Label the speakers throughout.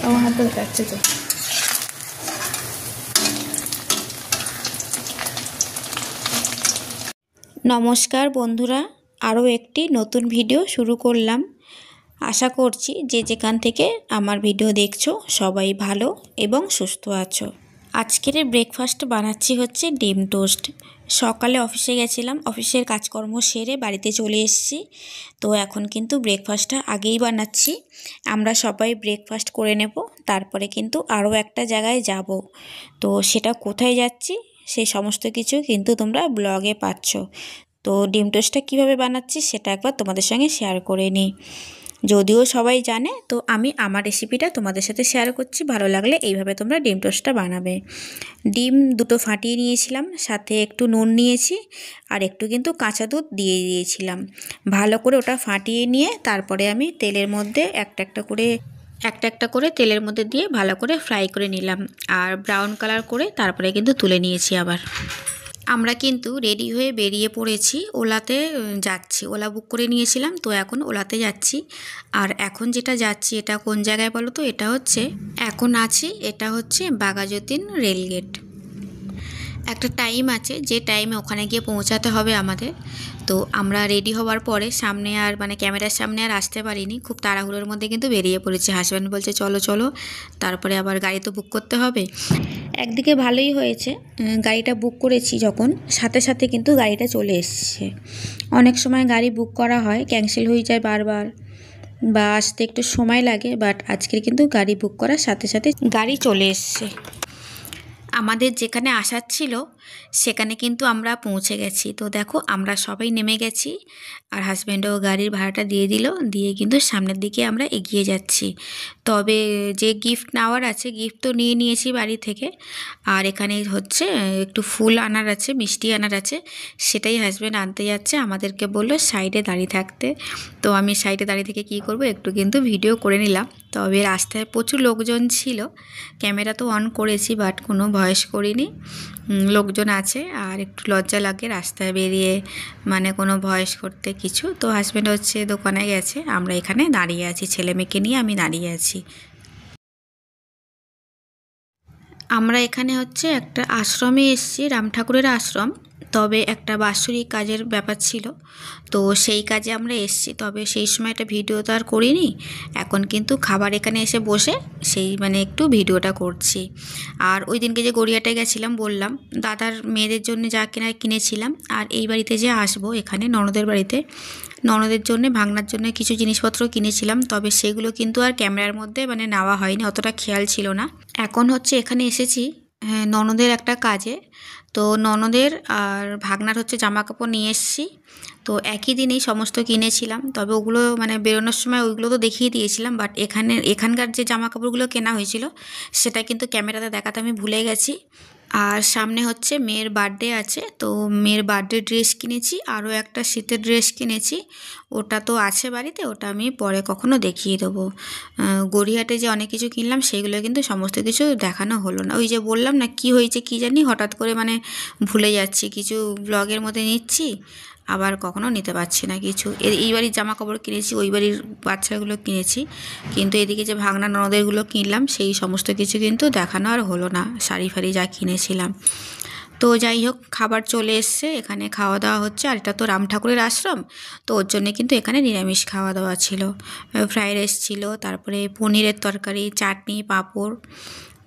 Speaker 1: আমার হাতে কাটছে তো। নমস্কার বন্ধুরা, আরও একটি নতুন ভিডিও শুরু করলাম। আশা করছি যে যেখান থেকে আমার ভিডিও দেখছো সবাই ভালো এবং সুস্থ আছো। আজকের ব্রেকফাস্ট বানাচ্ছি হচ্ছে ডিম টোস্ট। সকালে অফিসে গেছিলাম, অফিসের কাজকর্ম সেরে বাড়িতে চলে এসেছি। তো এখন কিন্তু ব্রেকফাস্টটা আগেই বানাচ্ছি। আমরা সবাই ব্রেকফাস্ট করে নেব, তারপরে কিন্তু আরও একটা জায়গায় যাব। তো সেটা কোথায় যাচ্ছি সেই সমস্ত কিছু কিন্তু তোমরা ব্লগে পাচ্ছ। তো ডিম টোস্টটা কীভাবে বানাচ্ছি সেটা একবার তোমাদের সঙ্গে শেয়ার করে নিই। যদিও সবাই জানে, তো আমি আমার রেসিপিটা তোমাদের সাথে শেয়ার করছি। ভালো লাগলে এইভাবে তোমরা ডিম টোস্টটা বানাবে। ডিম দুটো ফাটিয়ে নিয়েছিলাম, সাথে একটু নুন নিয়েছি আর একটু কিন্তু কাঁচা দুধ দিয়ে দিয়েছিলাম। ভালো করে ওটা ফাটিয়ে নিয়ে তারপরে আমি তেলের মধ্যে একটা একটা করে তেলের মধ্যে দিয়ে ভালো করে ফ্রাই করে নিলাম আর ব্রাউন কালার করে তারপরে কিন্তু তুলে নিয়েছি। আবার আমরা কিন্তু রেডি হয়ে বেরিয়ে পড়েছি, ওলাতে যাচ্ছি। ওলা বুক করে নিয়েছিলাম, তো এখন ওলাতে যাচ্ছি। আর এখন যেটা যাচ্ছি এটা কোন জায়গায় বলো তো? এটা হচ্ছে বাঘাযতীন রেলগেট। একটা টাইম আছে, যে টাইমে ওখানে গিয়ে পৌঁছাতে হবে আমাদের। তো আমরা রেডি হওয়ার পরে সামনে আর ক্যামেরার সামনে আর আসতে পারিনি, খুব তাড়াহুড়োর মধ্যে কিন্তু বেরিয়ে পড়েছি। হাজব্যান্ড বলছে চলো চলো, তারপরে আবার গাড়ি তো বুক করতে হবে। একদিকে ভালোই হয়েছে, গাড়িটা বুক করেছি যখন সাথে সাথে কিন্তু গাড়িটা চলে এসছে। অনেক সময় গাড়ি বুক করা হয়, ক্যান্সেল হয়ে যায় বারবার বা আসতে একটু সময় লাগে, বাট আজকের কিন্তু গাড়ি বুক করার সাথে সাথে গাড়ি চলে এসছে। আমাদের যেখানে আসার ছিল সেখানে কিন্তু আমরা পৌঁছে গেছি। তো দেখো আমরা সবাই নেমে গেছি আর হাজব্যান্ডও গাড়ির ভাড়াটা দিয়ে দিল, দিয়ে কিন্তু সামনের দিকে আমরা এগিয়ে যাচ্ছি। তবে যে গিফট নেওয়ার আছে, গিফট তো নিয়ে নিয়েছি বাড়ি থেকে। আর এখানে হচ্ছে একটু ফুল আনার আছে, মিষ্টি আনার আছে, সেটাই হাজব্যান্ড আনতে যাচ্ছে। আমাদেরকে বললো সাইডে দাঁড়িয়ে থাকতে। তো আমি সাইডে দাঁড়িয়ে থেকে কী করব, একটু কিন্তু ভিডিও করে নিলাম। তবে রাস্তায় প্রচুর লোকজন ছিল, ক্যামেরা তো অন করেছি বাট কোনো ভয়েস করিনি। লোকজন আছে আর একটু লজ্জা লাগে রাস্তায় বেরিয়ে কোনো ভয়েস করতে কিছু। তো হাজব্যান্ড হচ্ছে দোকানে গেছে, আমরা এখানে দাঁড়িয়ে আছি, ছেলে মেয়েকে নিয়ে আমি দাঁড়িয়ে আছি। আমরা এখানে হচ্ছে একটা আশ্রমে এসেছি, রাম ঠাকুরের আশ্রম। তবে একটা বাৎসরিক কাজের ব্যাপার ছিল, তো সেই কাজে আমরা এসেছি। তবে সেই সময় একটা ভিডিও তো আর করিনি। এখন কিন্তু খাবার এখানে এসে বসে সেই একটু ভিডিওটা করছি। আর ওই দিনকে যে গড়িয়াটায় গেছিলাম বললাম, দাদার মেয়েদের জন্য যা কিনেছিলাম। আর এই বাড়িতে যে আসবো, এখানে ননদের বাড়িতে ননদের জন্য ভাগনার জন্য কিছু জিনিসপত্র কিনেছিলাম। তবে সেগুলো কিন্তু আর ক্যামেরার মধ্যে নেওয়া হয়নি, অতটা খেয়াল ছিল না। এখন হচ্ছে এখানে এসেছি ননদের একটা কাজে। তো ননদের আর ভাগনার হচ্ছে জামা কাপড় নিয়ে এসেছি। তো একই দিনেই সমস্ত কিনেছিলাম। তবে ওগুলো বেরোনোর সময় ওইগুলো তো দেখিয়ে দিয়েছিলাম, বাট এখানকার যে জামা কাপড়গুলো কেনা হয়েছিল সেটা কিন্তু ক্যামেরাতে দেখাতে আমি ভুলে গেছি। আর সামনে হচ্ছে মেয়ের বার্থডে আছে, তো মেয়ের বার্থডে ড্রেস কিনেছি, আরও একটা শীতের ড্রেস কিনেছি। ওটা তো আছে বাড়িতে, ওটা আমি পরে কখনো দেখিয়ে দেবো। গড়িয়াহাটে যে অনেক কিছু কিনলাম সেগুলো কিন্তু সমস্ত কিছু দেখানো হলো না। ওই যে বললাম না, কি হয়েছে কি জানি, হঠাৎ করে ভুলে যাচ্ছি। কিছু ব্লগের মধ্যে নিচ্ছি, আবার কখনো নিতে পারছি না কিছু। এই বাড়ির জামা কাপড় কিনেছি, ওই বাড়ির বাচ্চাগুলো কিনেছি, কিন্তু এদিকে যে ভাগনা ননদেরগুলো কিনলাম সেই সমস্ত কিছু কিন্তু দেখানো আর হলো না, শাড়ি ফাড়ি যা কিনেছিলাম। তো যাই হোক, খাবার চলে এসছে, এখানে খাওয়া দাওয়া হচ্ছে। আর এটা তো রাম ঠাকুরের আশ্রম, তো ওর জন্যে কিন্তু এখানে নিরামিষ খাওয়া দাওয়া ছিল। ফ্রাইড রাইস ছিল, তারপরে পনিরের তরকারি, চাটনি, পাঁপড়,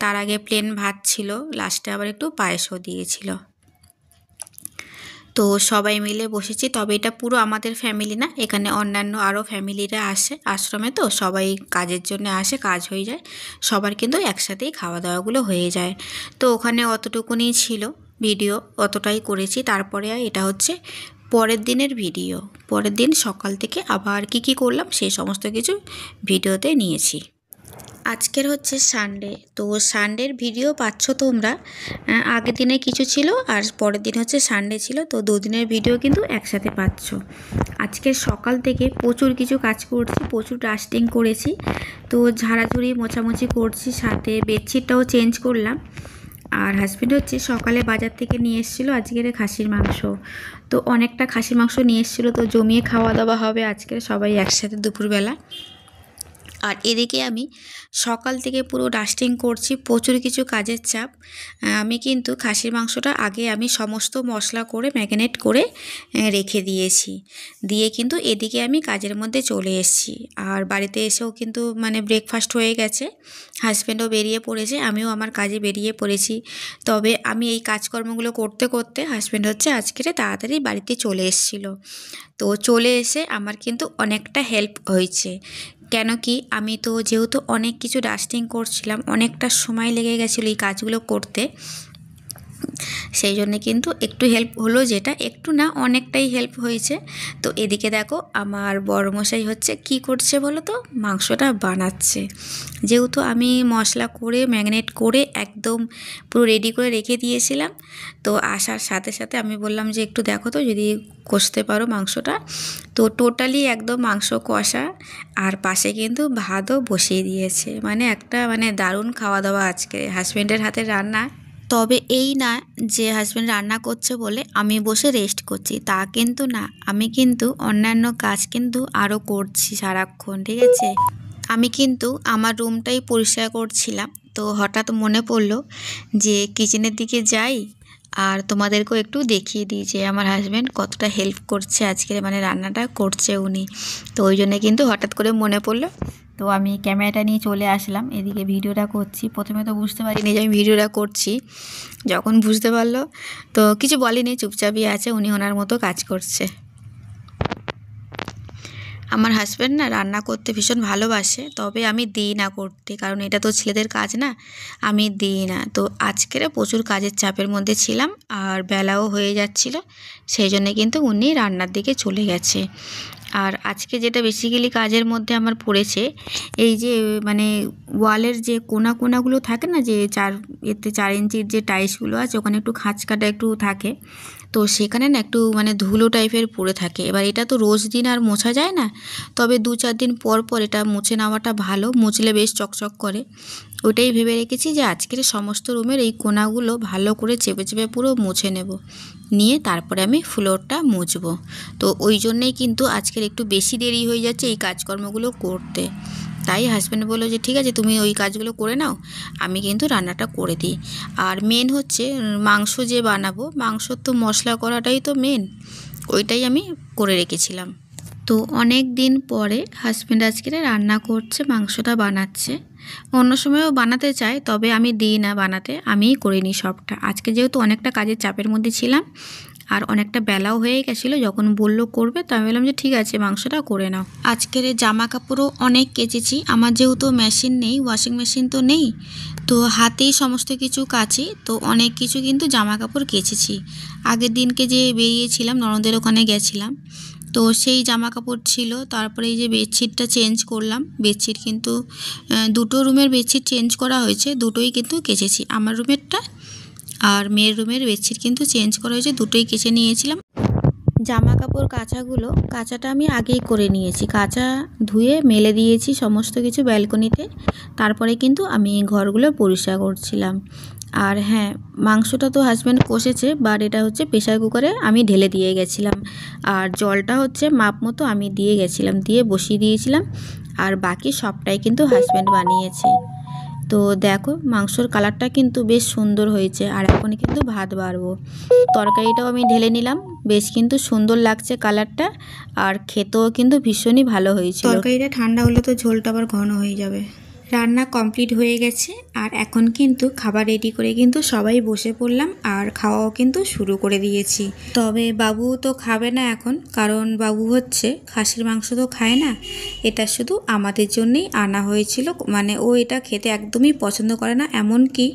Speaker 1: তার আগে প্লেন ভাত ছিল, লাস্টে আবার একটু পায়েসও দিয়েছিল। তো সবাই মিলে বসেছি। তবে এটা পুরো আমাদের ফ্যামিলি না, এখানে অন্যান্য আরও ফ্যামিলিরা আসে আশ্রমে। তো সবাই কাজের জন্য আসে, কাজ হয়ে যায় সবার, কিন্তু একসাথেই খাওয়া দাওয়াগুলো হয়ে যায়। তো ওখানে অতটুকুনি ছিল ভিডিও, অতটাই করেছি। তারপরে এটা হচ্ছে পরের দিনের ভিডিও। পরের দিন সকাল থেকে আবার কি করলাম সেই সমস্ত কিছু ভিডিওতে নিয়েছি। আজকের হচ্ছে সানডে, তো সানডের ভিডিও পাচ্ছ তোমরা। আগের দিনে কিছু ছিল আর পরের দিন হচ্ছে সানডে ছিল, তো দুদিনের ভিডিও কিন্তু একসাথে পাচ্ছ। আজকের সকাল থেকে প্রচুর কিছু কাজ করছি, প্রচুর ডাস্টিং করেছি। তো ঝাড়াঝুড়ি মোছামুছি করছি, সাথে বেডশিটটাও চেঞ্জ করলাম। আর হাজব্যান্ড হচ্ছে সকালে বাজার থেকে নিয়ে এসেছিলো আজকের খাসির মাংস। তো অনেকটা খাসির মাংস নিয়ে এসেছিলো, তো জমিয়ে খাওয়া দাওয়া হবে আজকের সবাই একসাথে দুপুরবেলা। আর এদিকে আমি সকাল থেকে পুরো ডাস্টিং করছি, প্রচুর কিছু কাজের চাপ। আমি কিন্তু খাসির মাংসটা আগে আমি সমস্ত মশলা করে ম্যারিনেট করে রেখে দিয়েছি, দিয়ে কিন্তু এদিকে আমি কাজের মধ্যে চলে এসেছি। আর বাড়িতে এসেও কিন্তু মানে ব্রেকফাস্ট হয়ে গেছে, হাজব্যান্ডও বেরিয়ে পড়েছে, আমিও আমার কাজে বেরিয়ে পড়েছি। তবে আমি এই কাজকর্মগুলো করতে করতে হাজব্যান্ড হচ্ছে আজকে তাড়াতাড়ি বাড়িতে চলে এসেছিলো। তো চলে এসে আমার কিন্তু অনেকটা হেল্প হয়েছে। কেন কি আমি তো যেহেতু অনেক কিছু ডাস্টিং করছিলাম, অনেকটা সময় লেগে গেছিলো এই কাজগুলো করতে, সেই জন্যে কিন্তু একটু হেল্প হলো, যেটা একটু না অনেকটাই হেল্প হয়েছে। তো এদিকে দেখো আমার বড়মশাই হচ্ছে কি করছে বলো তো, মাংসটা বানাচ্ছে। যেহেতু আমি মশলা করে ম্যারিনেট করে একদম পুরো রেডি করে রেখে দিয়েছিলাম, তো আসার সাথে সাথে আমি বললাম যে একটু দেখো তো যদি কষতে পারো মাংসটা। তো টোটালি একদম মাংস কষা, আর পাশে কিন্তু ভাতও বসিয়ে দিয়েছে। মানে একটা মানে দারুণ খাওয়া দাওয়া আজকে হাজব্যান্ডের হাতের রান্না। তবে এই না যে হাজব্যান্ড রান্না করছে বলে আমি বসে রেস্ট করছি, তা কিন্তু না, আমি কিন্তু অন্যান্য কাজ কিন্তু আরও করছি সারাক্ষণ, ঠিক আছে। আমি কিন্তু আমার রুমটাই পরিষ্কার করছিলাম, তো হঠাৎ মনে পড়লো যে কিচেনের দিকে যাই আর তোমাদেরকেও একটু দেখিয়ে দিই যে আমার হাজব্যান্ড কতটা হেল্প করছে আজকে, মানে রান্নাটা করছে উনি। তো ওই জন্য কিন্তু হঠাৎ করে মনে পড়লো, তো আমি ক্যামেরাটা নিয়ে চলে আসলাম, এদিকে ভিডিওটা করছি। প্রথমে তো বুঝতে পারিনি যে আমি ভিডিওটা করছি, যখন বুঝতে পারলো তো কিছু বলেনি, চুপচাপই আছে, উনি ওনার মতো কাজ করছে। আমার হাজব্যান্ড না রান্না করতে ভীষণ ভালোবাসে, তবে আমি দিই না করতে, কারণ এটা তো ছেলেদের কাজ না, আমি দিই না। তো আজকের প্রচুর কাজের চাপের মধ্যে ছিলাম আর বেলাও হয়ে যাচ্ছিল, সেই জন্যে কিন্তু উনি রান্নার দিকে চলে গেছে। আর আজকে যেটা বেসিক্যালি কাজের মধ্যে আমার পড়েছে, এই যে মানে ওয়ালের যে কোনাগুলো থাকে না, যে 4 ইঞ্চির যে টাইলসগুলো আছে, ওখানে একটু খাঁজ কাটা একটু থাকে, তো সেখানে না একটু মানে ধুলো টাইপের পড়ে থাকে। এবার এটা তো রোজ দিন আর মোছা যায় না, তবে 2-4 দিন পর পর এটা মুছে নেওয়াটা ভালো, মুছলে বেশ চকচক করে। ওটাই ভেবে রেখেছি যে আজকের সমস্ত রুমের এই কোনাগুলো ভালো করে চেপে চেপে পুরো মুছে নেব, নিয়ে তারপরে আমি ফ্লোরটা মুছবো। তো ওই জন্যেই কিন্তু আজকের একটু বেশি দেরি হয়ে যাচ্ছে এই কাজকর্মগুলো করতে। তাই হাজব্যান্ড বললো যে ঠিক আছে তুমি ওই কাজগুলো করে নাও, আমি কিন্তু রান্নাটা করে দিই। আর মেন হচ্ছে মাংস যে বানাবো, মাংসর তো মশলা করাটাই তো মেন, ওইটাই আমি করে রেখেছিলাম। তো অনেক দিন পরে হাজব্যান্ড আজকে রান্না করছে, মাংসটা বানাচ্ছে। অন্য সময়ও বানাতে চায়, তবে আমি দিই না বানাতে, আমিই করে নিই সবটা। আজকে যেহেতু অনেকটা কাজের চাপের মধ্যে ছিলাম আর অনেকটা বেলাও হয়ে গেছিলো, যখন বললো করবে তো আমি বললাম যে ঠিক আছে মাংসটা করে নাও। আজকের জামা কাপড়ও অনেক কেচেছি, আমার যেহেতু মেশিন নেই, ওয়াশিং মেশিন তো নেই, তো হাতেই সমস্ত কিছু কাচি, তো অনেক কিছু কিন্তু জামা কাপড় কেচেছি। আগের দিনকে যে বেরিয়েছিলাম ননদের ওখানে গেছিলাম, তো সেই জামা কাপড় ছিল। তারপরে এই যে বেডশিটটা চেঞ্জ করলাম, বেডশিট কিন্তু 2টো রুমের বেডশিট চেঞ্জ করা হয়েছে, দুটোই কিন্তু কেচেছি, আমার রুমেরটা আর মেয়ের রুমের বেডশিট কিন্তু চেঞ্জ করা হয়েছে, দুটোই কেচে নিয়েছিলাম। জামা কাপড় কাচাটা আমি আগেই করে নিয়েছি, কাচা ধুয়ে মেলে দিয়েছি সমস্ত কিছু ব্যালকনিতে, তারপরে কিন্তু আমি ঘরগুলো পরিষ্কার করছিলাম। আর হ্যাঁ, মাংসটা তো হাজব্যান্ড কষেছে, বাট এটা হচ্ছে প্রেশার কুকারে আমি ঢেলে দিয়ে গেছিলাম, আর জলটা হচ্ছে মাপ মতো আমি দিয়ে গেছিলাম, দিয়ে বসিয়ে দিয়েছিলাম, আর বাকি সবটাই কিন্তু হাজব্যান্ড বানিয়েছে। তো দেখো মাংসর কালারটা কিন্তু বেশ সুন্দর হয়েছে। আর এখন কিন্তু ভাত বাড়বো, তরকারিটাও আমি ঢেলে নিলাম, বেশ কিন্তু সুন্দর লাগছে কালারটা, আর খেতেও কিন্তু ভীষণই ভালো হয়েছিল। তরকারিটা ঠান্ডা হলে তো ঝোলটা আবার ঘন হয়ে যাবে। রান্না কমপ্লিট হয়ে গেছে, আর এখন কিন্তু খাবার রেডি করে কিন্তু সবাই বসে পড়লাম, আর খাওয়াও কিন্তু শুরু করে দিয়েছি। তবে বাবু তো খাবে না এখন, কারণ বাবু হচ্ছে খাসির মাংস তো খায় না, এটা শুধু আমাদের জন্যই আনা হয়েছিল, মানে ও এটা খেতে একদমই পছন্দ করে না। এমনকি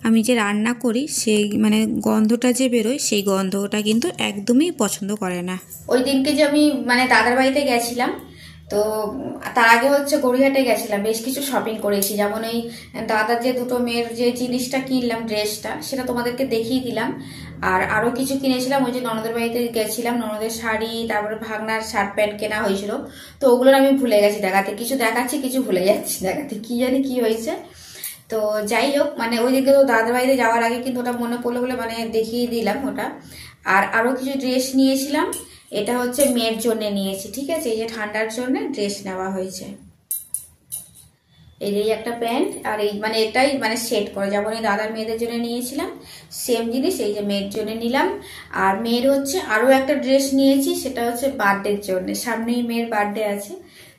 Speaker 1: আমি যে রান্না করি সেই মানে গন্ধটা যে বেরোয়, সেই গন্ধটা কিন্তু একদমই পছন্দ করে না। ওই দিনকে যে আমি মানে দাদার বাড়িতে গেছিলাম, তো তার আগে হচ্ছে গড়িয়াহাটে গেছিলাম, বেশ কিছু শপিং করেছি, যেমন এই দাদার যে দুটো মেয়ের যে জিনিসটা কিনলাম, ড্রেসটা, সেটা তোমাদেরকে দেখিয়ে দিলাম। আর আরো কিছু কিনেছিলাম, ওই যে ননদের বাড়িতে গেছিলাম, ননদের শাড়ি, তারপরে ভাগনার শার্ট প্যান্ট কেনা হয়েছিল, তো ওগুলো আমি ভুলে গেছি দেখাতে, কিছু দেখাচ্ছি কিছু ভুলে যাচ্ছি দেখাতে, কি জানি কি হয়েছে। তো যাই হোক, মানে ওই দিকে তো দাদার বাড়িতে যাওয়ার আগে কিন্তু ওটা মনে পড়লো বলে মানে দেখিয়ে দিলাম ওটা। আর আরো কিছু ড্রেস নিয়েছিলাম, এটা হচ্ছে মেয়ের জন্য নিয়েছি, ঠিক আছে, এই যে ঠান্ডার জন্য ড্রেস নেওয়া হয়েছে। এই একটা প্যান্ট, আর এই মানে এটাই মানে সেট করে, যেমন এই দাদার মেয়েদের জন্য নিয়েছিলাম সেম জিনিস এই যে মেয়ের জন্য নিলাম। আর মেয়ের হচ্ছে আরও একটা ড্রেস নিয়েছি, সেটা হচ্ছে বার্থডের জন্য, সামনেই মেয়ের বার্থডে আছে।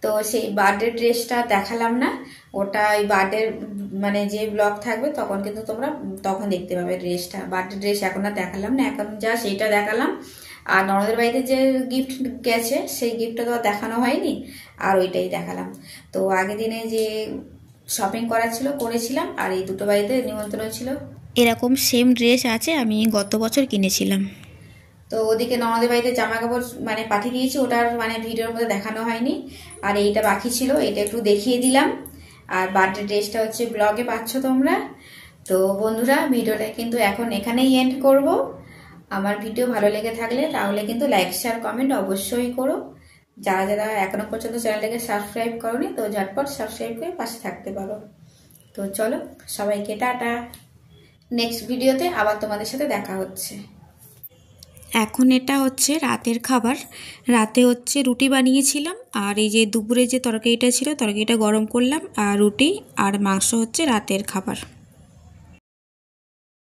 Speaker 1: তো সেই বার্থডে ড্রেসটা দেখালাম না, ওটা ওই বার্থডে মানে যে ব্লগ থাকবে তখন কিন্তু তোমরা তখন দেখতে পাবে ড্রেসটা। বার্থডে ড্রেস এখন আর দেখালাম না, এখন যা সেইটা দেখালাম। আর ননদের বাড়িতে যে গিফট গেছে সেই গিফটটা তো আর দেখানো হয়নি, আর ওইটাই দেখালাম। তো আগের দিনে যে শপিং করা ছিল করেছিলাম, আর এই দুটো বাড়িতে নিমন্ত্রণ ছিল। এরকম সেম ড্রেস আছে, আমি গত বছর কিনেছিলাম। তো ওদিকে ননদের বাড়িতে জামা কাপড় মানে পাঠিয়ে দিয়েছি, ওটার মানে ভিডিওর মধ্যে দেখানো হয়নি। আর এইটা বাকি ছিল, এটা একটু দেখিয়ে দিলাম। আর বার্থডে ড্রেসটা হচ্ছে ব্লগে পাচ্ছ তোমরা। তো বন্ধুরা, ভিডিওটা কিন্তু এখন এখানেই এন্ড করব। আমার ভিডিও ভালো লেগে থাকলে তাহলে কিন্তু লাইক শেয়ার কমেন্ট অবশ্যই করো। যারা যারা এখনো পর্যন্ত চ্যানেলটাকে সাবস্ক্রাইব করোনি, তো ঝটপট সাবস্ক্রাইব করে পাশে থাকতে পারো। তো চলো সবাইকে টাটা, নেক্সট ভিডিওতে আবার তোমাদের সাথে দেখা হচ্ছে। এখন এটা হচ্ছে রাতের খাবার। রাতে হচ্ছে রুটি বানিয়েছিলাম, আর এই যে দুপুরে যে তরকারিটা ছিল তরকারিটা গরম করলাম, আর রুটি আর মাংস হচ্ছে রাতের খাবার।